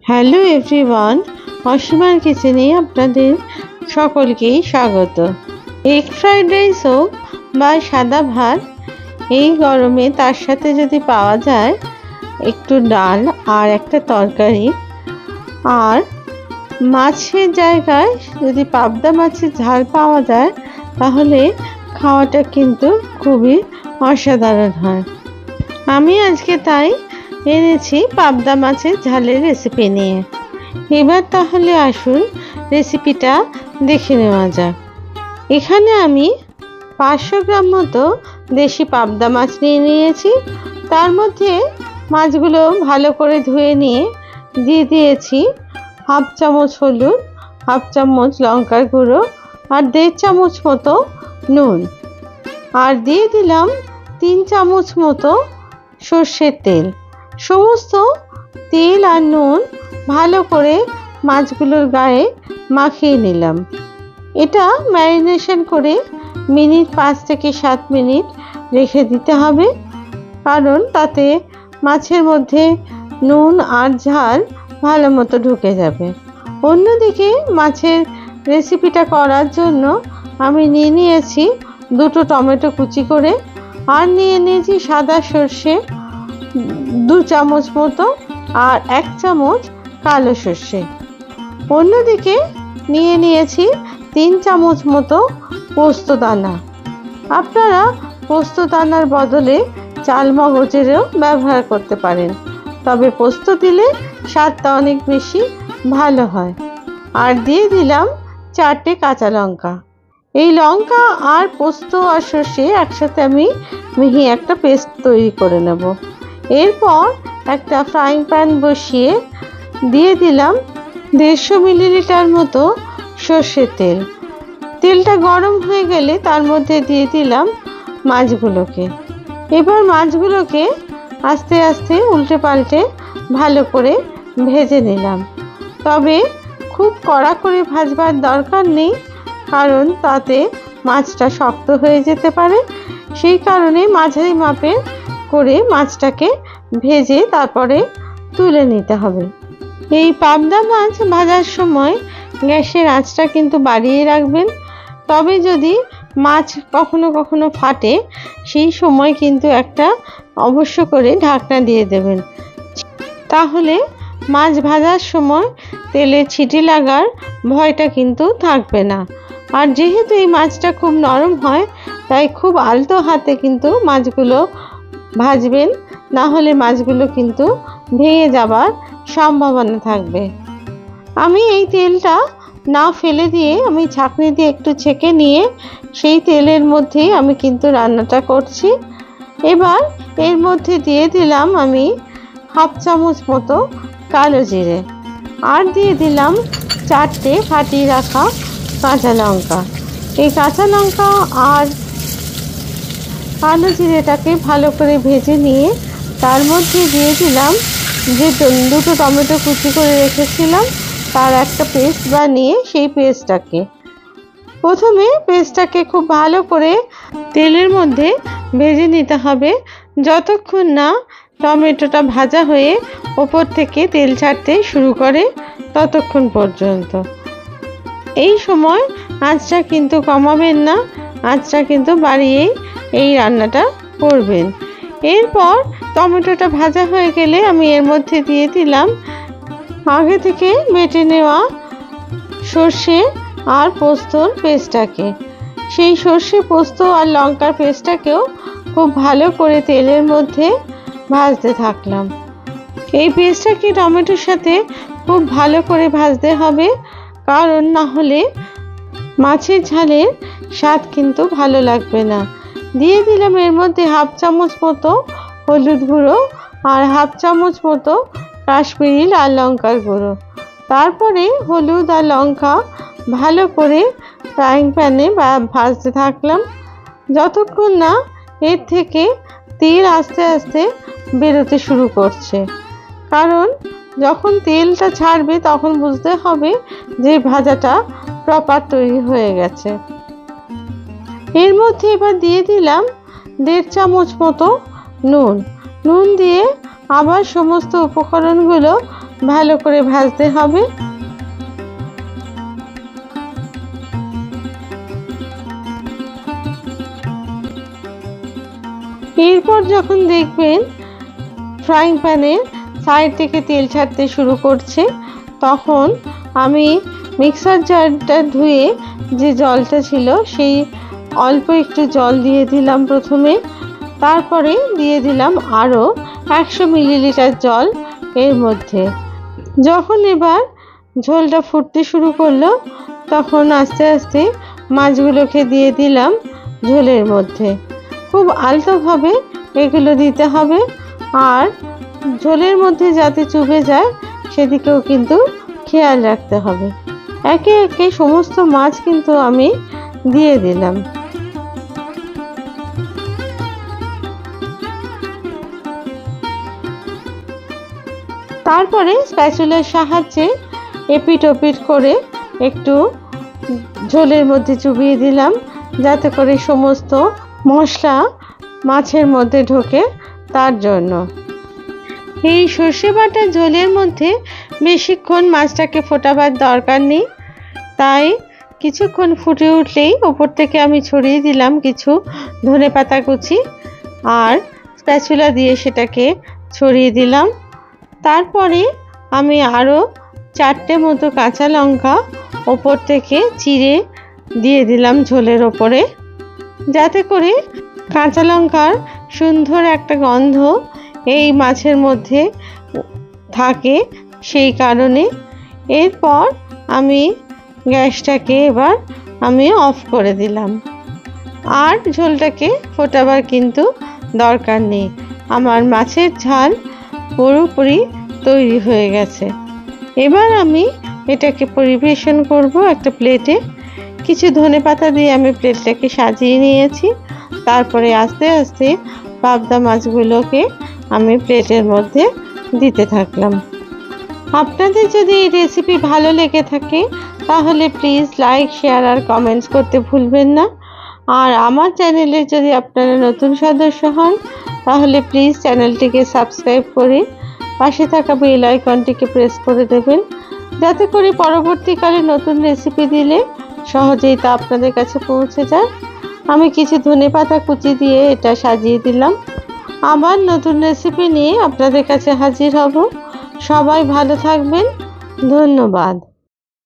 Hello everyone, অসীমার কিচেনে আপনাদের সকলকেই স্বাগত। এগ ফ্রাইড রাইস হোক বা সাদা ভাত, এই গরমে তার সাথে যদি পাওয়া যায় একটু ডাল আর একটা তরকারি, আর মাছের জায়গায় যদি পাবদা মাছের ঝাল পাওয়া যায়, তাহলে খাওয়াটা কিন্তু খুবই অসাধারণ হয়। আমি আজকে তাই এনেছি পাবদা মাছের ঝালের রেসিপি নিয়ে। এবার তাহলে আসুন রেসিপিটা দেখে নেওয়া যাক। এখানে আমি 500 গ্রাম মতো দেশি পাবদা মাছ নিয়ে নিয়েছি। তার মধ্যে মাছগুলো ভালো করে ধুয়ে নিয়ে দিয়ে দিয়েছি হাফ চামচ হলুদ, হাফ চামচ লঙ্কার গুঁড়ো আর 1.5 চামচ মতো নুন, আর দিয়ে দিলাম 3 চামচ মতো সর্ষের তেল। সমস্ত তেল আর নুন ভালো করে মাছগুলোর গায়ে মাখিয়ে নিলাম। এটা ম্যারিনেশন করে মিনিট 5 থেকে 7 মিনিট রেখে দিতে হবে, কারণ তাতে মাছের মধ্যে নুন আর ঝাল ভালো মতো ঢুকে যাবে। অন্যদিকে মাছের রেসিপিটা করার জন্য আমি নিয়ে নিয়েছি 2টো টমেটো কুচি করে, আর নিয়ে নিয়েছি সাদা সর্ষে 2 চামচ মতো আর 1 চামচ কালো সর্ষে। অন্যদিকে নিয়ে নিয়েছি 3 চামচ মতো পোস্ত দানা। আপনারা পোস্ত দানার বদলে চাল মগজেরও ব্যবহার করতে পারেন, তবে পোস্ত দিলে স্বাদটা অনেক বেশি ভালো হয়। আর দিয়ে দিলাম 4টে কাঁচা লঙ্কা। এই লঙ্কা আর পোস্ত আর সর্ষে একসাথে আমি মিহি একটা পেস্ট তৈরি করে নেব। এরপর একটা ফ্রাইং প্যান বসিয়ে দিয়ে দিলাম 150 মিলিলিটার মতো সর্ষের তেল। তেলটা গরম হয়ে গেলে তার মধ্যে দিয়ে দিলাম মাছগুলোকে। এবার মাছগুলোকে আস্তে আস্তে উল্টে পাল্টে ভালো করে ভেজে নিলাম। তবে খুব কড়া করে ভাজবার দরকার নেই, কারণ তাতে মাছটা শক্ত হয়ে যেতে পারে। সেই কারণে মাঝারি মাপের করে মাছটাকে ভেজে তারপরে তুলে নিতে হবে। এই পাবদা মাছ ভাজার সময় গ্যাসের আঁচটা কিন্তু বাড়িয়ে রাখবেন, তবে যদি মাছ কখনো কখনো ফাটে, সেই সময় কিন্তু একটা অবশ্য করে ঢাকনা দিয়ে দেবেন, তাহলে মাছ ভাজার সময় তেলে ছিটে লাগার ভয়টা কিন্তু থাকবে না। আর যেহেতু এই মাছটা খুব নরম হয়, তাই খুব আলতো হাতে কিন্তু মাছগুলো ভাজবেন, না হলে মাছগুলো কিন্তু ভেঙে যাবার সম্ভাবনা থাকবে। আমি এই তেলটা না ফেলে দিয়ে আমি ছাঁকনি দিয়ে একটু ছেঁকে নিয়ে সেই তেলের মধ্যেই আমি কিন্তু রান্নাটা করছি। এবার এর মধ্যে দিয়ে দিলাম আমি হাফ চামচ মতো কালো জিরে, আর দিয়ে দিলাম 4টে ফাটিয়ে রাখা কাঁচা লঙ্কা। এই কাঁচা লঙ্কা আর কালো জিরেটাকে ভালো করে ভেজে নিয়ে তার মধ্যে দিয়ে দিলাম যে 2টো টমেটো কুচি করে রেখেছিলাম, তার একটা পেস্ট বানিয়ে সেই পেস্টটাকে খুব ভালো করে তেলের মধ্যে ভেজে নিতে হবে, যতক্ষণ না টমেটোটা ভাজা হয়ে ওপর থেকে তেল ছাড়তে শুরু করে ততক্ষণ পর্যন্ত। এই সময় আঁচটা কিন্তু কমাবেন না, আঁচটা কিন্তু বাড়িয়েই এই রান্নাটা করবেন। এরপর টমেটোটা ভাজা হয়ে গেলে আমি এর মধ্যে দিয়ে দিলাম আগে থেকে বেটে নেওয়া সর্ষে আর পোস্তর পেস্টটাকে। সেই সর্ষে, পোস্ত আর লঙ্কার পেস্টটাকেও খুব ভালো করে তেলের মধ্যে ভাজতে থাকলাম। এই পেস্টটাকে টমেটোর সাথে খুব ভালো করে ভাজতে হবে, কারণ না হলে মাছের ঝালের স্বাদ কিন্তু ভালো লাগবে না। দিয়ে দিলাম এর মধ্যে হাফ চামচ মতো হলুদ গুঁড়ো আর হাফ চামচ মতো কাশ্মীরি লাল লঙ্কার গুঁড়ো। তারপরে হলুদ আর লঙ্কা ভালো করে ফ্রাইং প্যানে ভাজতে থাকলাম, যতক্ষণ না এর থেকে তেল আস্তে আস্তে বেরোতে শুরু করছে। কারণ যখন তেলটা ছাড়বে তখন বুঝতে হবে যে ভাজাটা প্রপার তৈরি হয়ে গেছে। এর মধ্যে এবার দিয়ে দিলাম 1.5 চামচ মতো নুন দিয়ে আবার সমস্ত উপকরণগুলো ভালো করে ভাজতে হবে। এরপর যখন দেখবেন ফ্রাইং প্যানের সাইড থেকে তেল ছাড়তে শুরু করছে, তখন আমি মিক্সার জারটা ধুয়ে যে জলটা ছিল সেই অল্প একটু জল দিয়ে দিলাম প্রথমে, তারপরে দিয়ে দিলাম আরও 100 মিলিলিটার জল এর মধ্যে। যখন এবার ঝোলটা ফুটতে শুরু করলো, তখন আস্তে আস্তে মাছগুলোকে দিয়ে দিলাম ঝোলের মধ্যে। খুব আলতোভাবে এগুলো দিতে হবে, আর ঝোলের মধ্যে যাতে চুবে যায় সেদিকেও কিন্তু খেয়াল রাখতে হবে। একে একে সমস্ত মাছ কিন্তু আমি দিয়ে দিলাম। তারপরে স্প্যাচুলার সাহায্যে এপিট ওপিট করে একটু ঝোলের মধ্যে চুবিয়ে দিলাম, যাতে করে সমস্ত মশলা মাছের মধ্যে ঢোকে তার জন্য। এই সর্ষে বাটা ঝোলের মধ্যে বেশিক্ষণ মাছটাকে ফোটাবার দরকার নেই, তাই কিছুক্ষণ ফুটে উঠলেই ওপর থেকে আমি ছড়িয়ে দিলাম কিছু ধনেপাতা কুচি, আর স্প্যাচুলা দিয়ে সেটাকে ছড়িয়ে দিলাম। তারপরে আমি আরও 4টে মতো কাঁচা লঙ্কা ওপর থেকে চিড়ে দিয়ে দিলাম ঝোলের ওপরে, যাতে করে কাঁচা লঙ্কার সুন্দর একটা গন্ধ এই মাছের মধ্যে থাকে, সেই কারণে। এরপর আমি গ্যাসটাকে এবার আমি অফ করে দিলাম, আর ঝোলটাকে ফোটাবার কিন্তু দরকার নেই। আমার মাছের ঝাল পুরোপুরি তৈরি হয়ে গেছে। এবার আমি এটাকে পরিবেশন করব একটা প্লেটে। কিছু ধনেপাতা দিয়ে আমি প্লেটটাকে সাজিয়ে নিয়েছি। তারপরে আস্তে আস্তে পাবদা মাছগুলোকে আমি প্লেটের মধ্যে দিতে থাকলাম। আপনাদের যদি এই রেসিপি ভালো লেগে থাকে তাহলে প্লিজ লাইক, শেয়ার আর কমেন্টস করতে ভুলবেন না। আর আমার চ্যানেলে যদি আপনারা নতুন সদস্য হন তাহলে প্লিজ চ্যানেলটিকে সাবস্ক্রাইব করে পাশে থাকা বেল আইকনটিকে প্রেস করে দেবেন, যাতে করে পরবর্তীকালে নতুন রেসিপি দিলে সহজেই তা আপনাদের কাছে পৌঁছে যায়। আমি কিছু ধনেপাতা কুচি দিয়ে এটা সাজিয়ে দিলাম। আবার নতুন রেসিপি নিয়ে আপনাদের কাছে হাজির হব। সবাই ভালো থাকবেন। ধন্যবাদ।